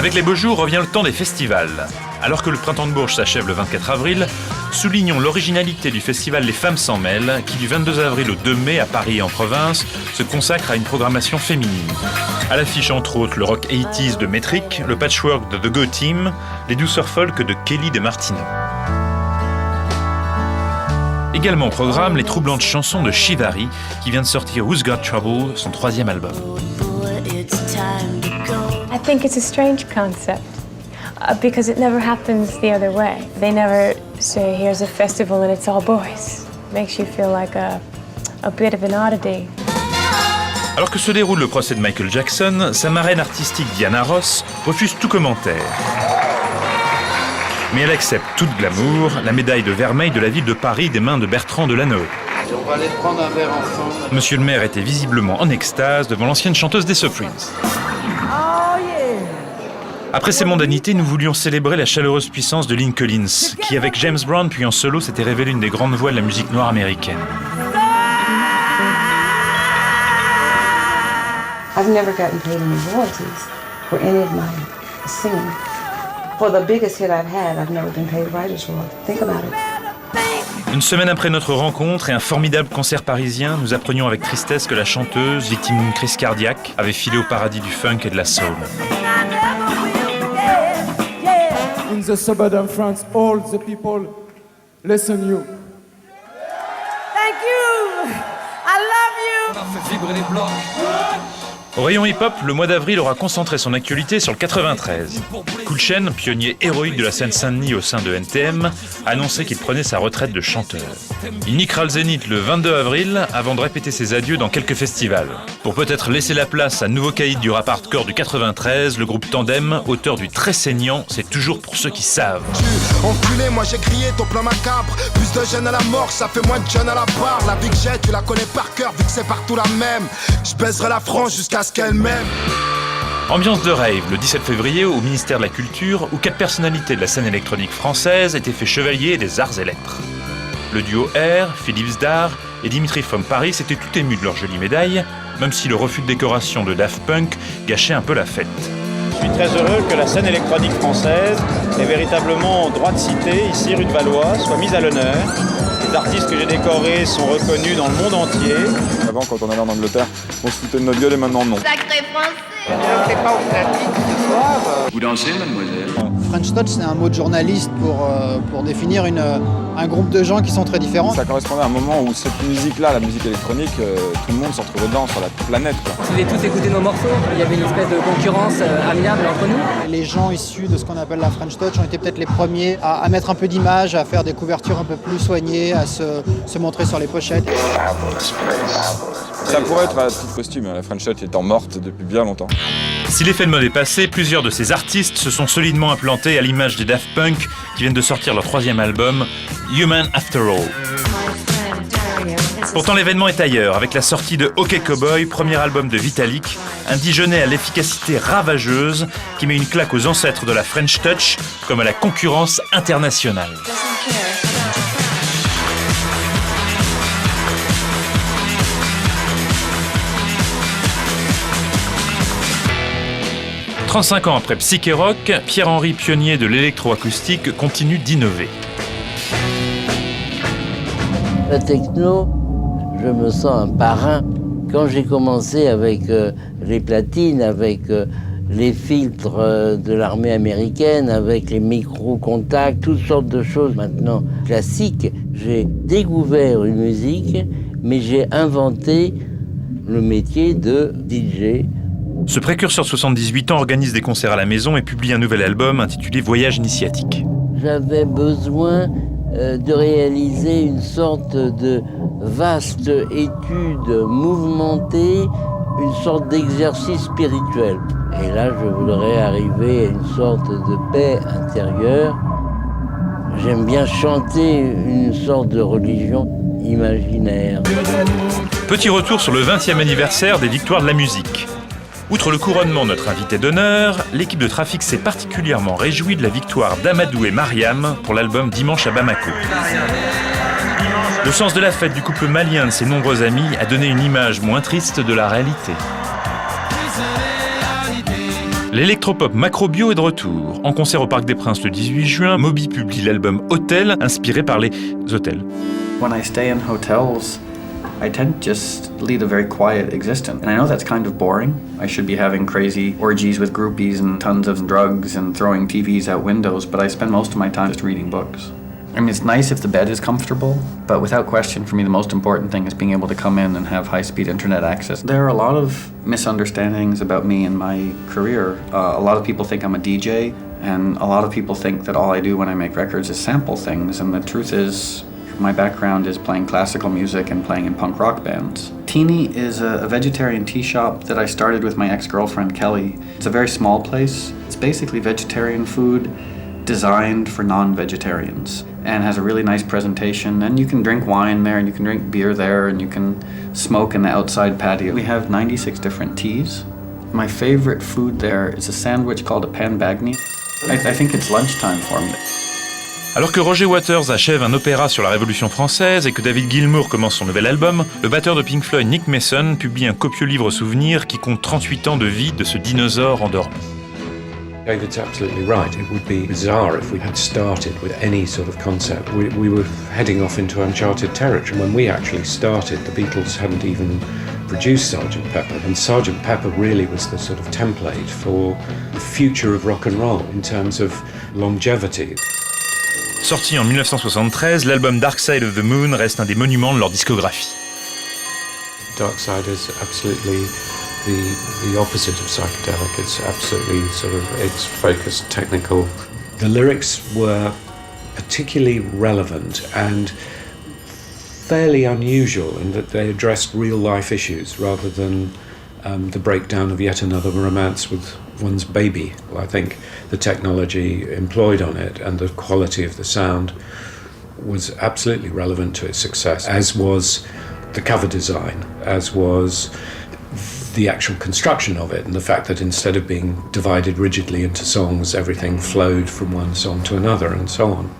Avec les beaux jours revient le temps des festivals. Alors que le printemps de Bourges s'achève le 24 avril, soulignons l'originalité du festival Les Femmes s'en mêlent, qui du 22 avril au 2 mai à Paris et en province se consacre à une programmation féminine. À l'affiche entre autres le rock 80s de Metric, le patchwork de The Go Team, les douceurs folk de Kelly DeMartino. Également au programme les troublantes chansons de Shivari, qui vient de sortir Who's Got Trouble, son 3e album. I think it's a strange concept because it never happens the other way. They never say, here's a festival and it's all boys. It makes you feel like a bit of an oddity. Alors que se déroule le procès de Michael Jackson, sa marraine artistique Diana Ross refuse tout commentaire. Mais elle accepte toute glamour, la médaille de vermeil de la ville de Paris des mains de Bertrand Delanoë. On va aller prendre un verre ensemble. Monsieur le maire était visiblement en extase devant l'ancienne chanteuse des Supremes. Après ces mondanités, nous voulions célébrer la chaleureuse puissance de Lynn Collins, qui avec James Brown puis en solo s'était révélée une des grandes voix de la musique noire américaine. I've never gotten paid any royalties for any of my singing. For the biggest hit I've had, I've never been paid writer's royalty. Think about it. Une semaine après notre rencontre et un formidable concert parisien, nous apprenions avec tristesse que la chanteuse, victime d'une crise cardiaque, avait filé au paradis du funk et de la soul. In the suburban France, all the people listen you. Thank you. I love you. On a fait vibrer les blocs. Au rayon hip-hop, le mois d'avril aura concentré son actualité sur le 93. Cool Chain, pionnier héroïque de la scène Saint-Denis au sein de NTM, a annoncé qu'il prenait sa retraite de chanteur. Il niquera le Zénith le 22 avril avant de répéter ses adieux dans quelques festivals. Pour peut-être laisser la place à nouveau caïd du rap hardcore du 93, le groupe Tandem, auteur du très saignant C'est toujours pour ceux qui savent. Enculé, moi j'ai crié ton plan macabre. Plus de jeunes à la mort, ça fait moins de jeunes à la barre. La vie que j'ai, tu la connais par cœur, vu que c'est partout la même. Je baiserai la France jusqu'à ce qu'elle m'aime. Ambiance de rave le 17 février au ministère de la Culture, où 4 personnalités de la scène électronique française étaient fait chevaliers des arts et lettres. Le duo R, Philippe Zdar et Dimitri from Paris étaient tout émus de leur jolie médaille, même si le refus de décoration de Daft Punk gâchait un peu la fête. Je suis très heureux que la scène électronique française ait véritablement droit de cité, ici rue de Valois, soit mise à l'honneur. Les artistes que j'ai décorés sont reconnus dans le monde entier. Avant, quand on allait en Angleterre, on se foutait de notre gueule et maintenant non. Sacré français. Ne fais pas au platine ce soir. Vous dansez, mademoiselle? French Touch, c'est un mot de journaliste pour définir un groupe de gens qui sont très différents. Ça correspondait à un moment où cette musique-là, la musique électronique, tout le monde s'en trouvait dedans sur la planète, quoi. Vous avez tous écouté nos morceaux, il y avait une espèce de concurrence amiable entre nous. Les gens issus de ce qu'on appelle la French Touch ont été peut-être les premiers à mettre un peu d'image, à faire des couvertures un peu plus soignées, à se montrer sur les pochettes. Ça pourrait être à titre posthume, la French Touch étant morte depuis bien longtemps. Si l'effet de mode est passé, plusieurs de ces artistes se sont solidement implantés à l'image des Daft Punk qui viennent de sortir leur 3e album, Human After All. Pourtant l'événement est ailleurs, avec la sortie de OK Cowboy, premier album de Vitalik, un Dijonais à l'efficacité ravageuse qui met une claque aux ancêtres de la French Touch comme à la concurrence internationale. 35 ans après Psyché Rock, Pierre-Henry, pionnier de l'électroacoustique, continue d'innover. La techno, je me sens un parrain. Quand j'ai commencé avec les platines, avec les filtres de l'armée américaine, avec les micro-contacts, toutes sortes de choses maintenant classiques, j'ai découvert une musique, mais j'ai inventé le métier de DJ. Ce précurseur de 78 ans organise des concerts à la maison et publie un nouvel album intitulé Voyage initiatique. J'avais besoin de réaliser une sorte de vaste étude mouvementée, une sorte d'exercice spirituel. Et là, je voudrais arriver à une sorte de paix intérieure. J'aime bien chanter une sorte de religion imaginaire. Petit retour sur le 20e anniversaire des Victoires de la musique. Outre le couronnement de notre invité d'honneur, l'équipe de Trafic s'est particulièrement réjouie de la victoire d'Amadou et Mariam pour l'album Dimanche à Bamako. Le sens de la fête du couple malien de ses nombreux amis a donné une image moins triste de la réalité. L'électropop Macrobio est de retour. En concert au Parc des Princes le 18 juin, Moby publie l'album Hotel, inspiré par les hôtels. When I stay in hotels, I tend to just lead a very quiet existence. And I know that's kind of boring. I should be having crazy orgies with groupies and tons of drugs and throwing TVs out windows, but I spend most of my time just reading books. I mean, it's nice if the bed is comfortable, but without question, for me, the most important thing is being able to come in and have high-speed internet access. There are a lot of misunderstandings about me and my career. A lot of people think I'm a DJ, and a lot of people think that all I do when I make records is sample things, and the truth is, my background is playing classical music and playing in punk rock bands. Teeny is a vegetarian tea shop that I started with my ex-girlfriend Kelly. It's a very small place. It's basically vegetarian food designed for non-vegetarians and has a really nice presentation, and you can drink wine there and you can drink beer there and you can smoke in the outside patio. We have 96 different teas. My favorite food there is a sandwich called a pan bagni. I think it's lunchtime for me. Alors que Roger Waters achève un opéra sur la Révolution française et que David Gilmour commence son nouvel album, le batteur de Pink Floyd Nick Mason publie un copieux livre souvenir qui compte 38 ans de vie de ce dinosaure endormi. David's absolutely right. It would be bizarre if we had started with any sort of concept. We were heading off into uncharted territory. When we actually started, the Beatles hadn't even produced Sgt. Pepper, and Sgt. Pepper really was the sort of template for the future of rock and roll in terms of longevity. Sorti en 1973, l'album Dark Side of the Moon reste un des monuments de leur discographie. Dark Side is absolutely the opposite of psychedelic. It's absolutely it's focused, technical. The lyrics were particularly relevant and fairly unusual in that they addressed real life issues rather than the breakdown of yet another romance with one's baby. I think the technology employed on it and the quality of the sound was absolutely relevant to its success, as was the cover design, as was the actual construction of it, and the fact that instead of being divided rigidly into songs, everything flowed from one song to another and so on.